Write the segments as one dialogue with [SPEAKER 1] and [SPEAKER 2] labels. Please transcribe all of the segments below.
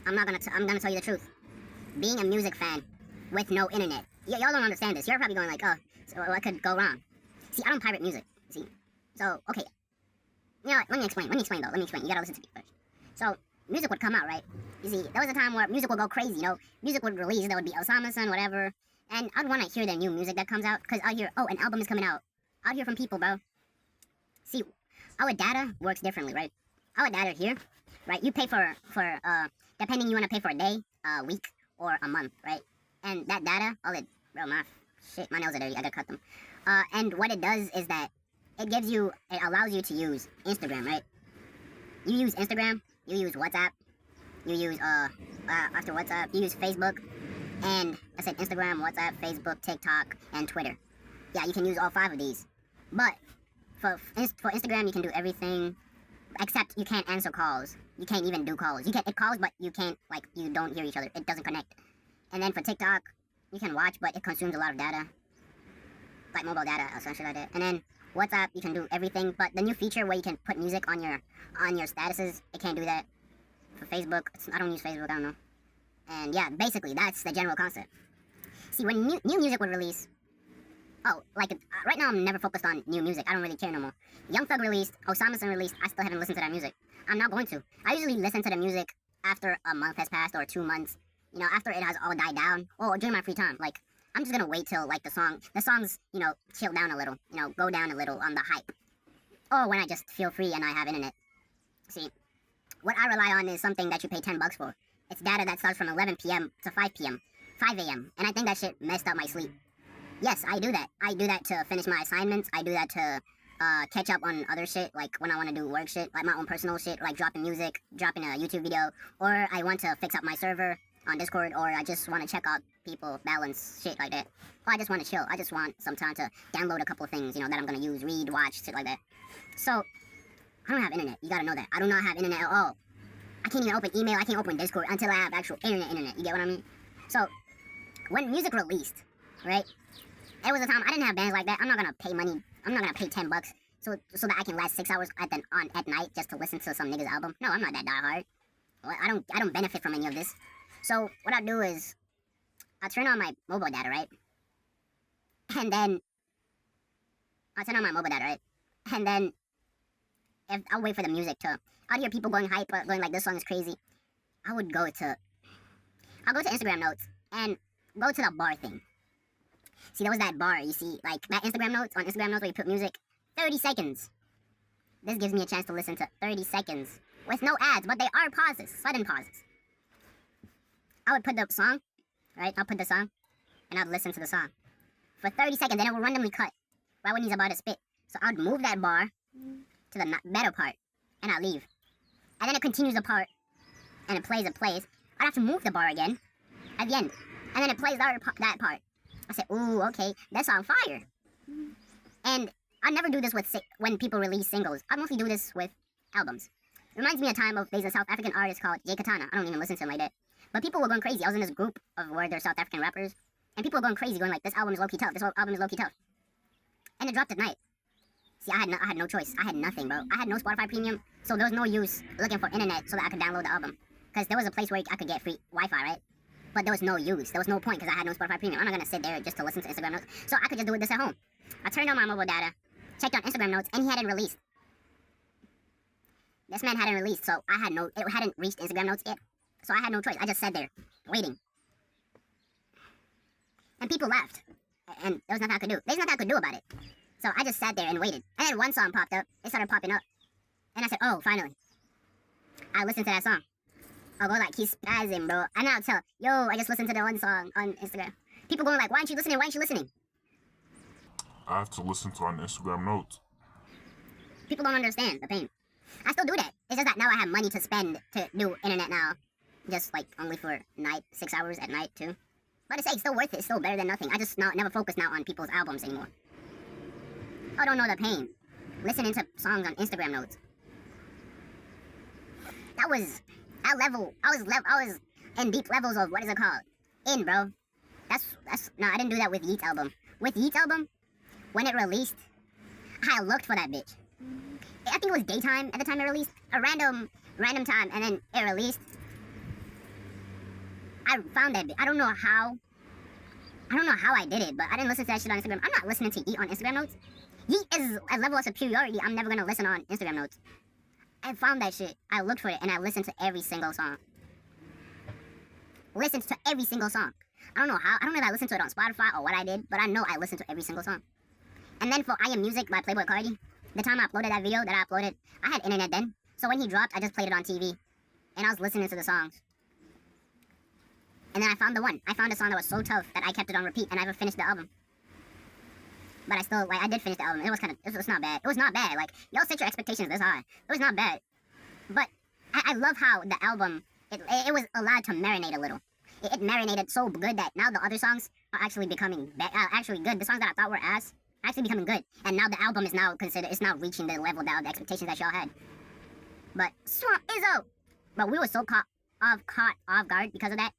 [SPEAKER 1] I'm gonna tell you the truth. Being a music fan with no internet, y'all don't understand this. You're probably going like, oh, so what could go wrong? See, I don't pirate music. See, so okay, you know what? Let me explain though. Let me explain. You gotta listen to me first. So music would come out, right? You see, there was a time where music would go crazy. You know, music would release. There would be Osama Sun, whatever, and I'd want to hear the new music that comes out because I'd hear, oh, an album is coming out. I'd hear from people, bro. See, our data works differently, right? Our data here, right? You pay for depending you want to pay for a day, a week, or a month, right? And that data, bro, my nails are dirty. I gotta cut them. And what it does is that it allows you to use Instagram, right? You use Instagram, you use WhatsApp, you use after WhatsApp, you use Facebook, and I said Instagram, WhatsApp, Facebook, TikTok, and Twitter. Yeah, you can use all 5 of these, but for Instagram, you can do everything except you can't answer calls. You can't even do calls. You can it calls, but you can't, like, you don't hear each other. It doesn't connect. And then for TikTok, you can watch, but it consumes a lot of data, like mobile data, essentially like that. And then WhatsApp, you can do everything, but the new feature where you can put music on your statuses, it can't do that. For Facebook, I don't use Facebook, I don't know. And yeah, basically, that's the general concept. See, when new music would release, right now I'm never focused on new music. I don't really care no more. Young Thug released, Osama Sun released, I still haven't listened to that music. I'm not going to. I usually listen to the music after a month has passed or 2 months. You know, after it has all died down, or during my free time. Like, I'm just gonna wait till, like, the songs, you know, chill down a little. You know, go down a little on the hype. Or when I just feel free and I have internet. See, what I rely on is something that you pay $10 for. It's data that starts from 11 p.m. to 5 p.m., 5 a.m. And I think that shit messed up my sleep. Yes, I do that. I do that to finish my assignments. I do that to catch up on other shit, like when I want to do work shit, like my own personal shit, like dropping music, dropping a YouTube video, or I want to fix up my server on Discord, or I just want to check out people, balance, shit like that. Or I just want to chill. I just want some time to download a couple of things, you know, that I'm going to use, read, watch, shit like that. So, I don't have internet. You gotta know that. I do not have internet at all. I can't even open email. I can't open Discord until I have actual internet. You get what I mean? So, when music released, right? There was a time I didn't have bands like that. I'm not gonna pay money. I'm not gonna pay $10 so that I can last 6 hours at night just to listen to some nigga's album. No, I'm not that diehard. Well, I don't benefit from any of this. So what I do is I turn on my mobile data, right? And then if I'll wait for the music to. I'd hear people going hype, going like, this song is crazy. I'll go to Instagram notes and go to the bar thing. See, there was that bar, you see, like, that Instagram notes where you put music, 30 seconds. This gives me a chance to listen to 30 seconds with no ads, but they are pauses, sudden pauses. I would put the song, right? I'll put the song, and I'd listen to the song for 30 seconds, then it will randomly cut right when he's about to spit. So I'd move that bar to the better part, and I'll leave. And then it continues the part, and it plays. I'd have to move the bar again at the end, and then it plays that part. I said, ooh, okay, that's on fire. And I never do this when people release singles. I mostly do this with albums. It reminds me of time of, there's a South African artist called Jay Katana. I don't even listen to him like that. But people were going crazy. I was in this group of where they're South African rappers. And people were going crazy, going like, this album is low-key tough. This album is low-key tough. And it dropped at night. See, I had no choice. I had nothing, bro. I had no Spotify Premium. So there was no use looking for internet so that I could download the album. Because there was a place where I could get free Wi-Fi, right? But there was no use. There was no point because I had no Spotify Premium. I'm not going to sit there just to listen to Instagram notes. So I could just do this at home. I turned on my mobile data, checked on Instagram notes, and he hadn't released. This man hadn't released, so it hadn't reached Instagram notes yet. So I had no choice. I just sat there, waiting. And people left. And there was nothing I could do. There's nothing I could do about it. So I just sat there and waited. And then one song popped up. It started popping up. And I said, oh, finally. I listened to that song. I'll go like, he's spazzing, bro. And I'll tell, yo, I just listened to the one song on Instagram. People going like, why aren't you listening? Why aren't you listening?
[SPEAKER 2] I have to listen to on Instagram notes.
[SPEAKER 1] People don't understand the pain. I still do that. It's just that now I have money to spend to do internet now. Just like only for night, 6 hours at night too. But it's still worth it. It's still better than nothing. I just never focus now on people's albums anymore. I don't know the pain. Listening to songs on Instagram notes. That was that level. I was in deep levels of, what is it called? Bro. No, I didn't do that with Yeat's album. With Yeat's album, when it released, I looked for that bitch. I think it was daytime at the time it released. A random time, and then it released. I found that. I don't know how. I don't know how I did it, but I didn't listen to that shit on Instagram. I'm not listening to Yeet on Instagram Notes. Yeet is a level of superiority I'm never gonna listen on Instagram Notes. I found that shit. I looked for it and I listened to every single song. Listened to every single song. I don't know how. I don't know if I listened to it on Spotify or what I did, but I know I listened to every single song. And then for I Am Music by Playboi Carti, the time I uploaded that video that I uploaded, I had internet then. So when he dropped, I just played it on TV. And I was listening to the songs. And then I found the one. I found a song that was so tough that I kept it on repeat and I never finished the album. But I still, like, I did finish the album. It was not bad. It was not bad. Like, y'all set your expectations this high. It was not bad. But I love how the album, it was allowed to marinate a little. It marinated so good that now the other songs are actually becoming actually good. The songs that I thought were ass are actually becoming good. And now the album is now it's now reaching the level that the expectations that y'all had. But Swamp Izzo! But we were so caught off guard because of that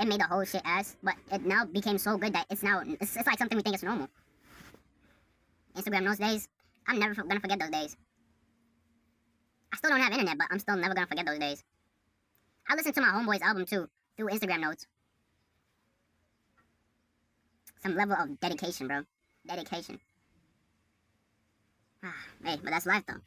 [SPEAKER 1] it made the whole shit ass. But it now became so good that it's like something we think is normal. Instagram those days, I'm never gonna forget those days. I still don't have internet, but I'm still never gonna forget those days. I listened to my homeboy's album too, through Instagram Notes. Some level of dedication, bro. Dedication. Hey, but that's life though.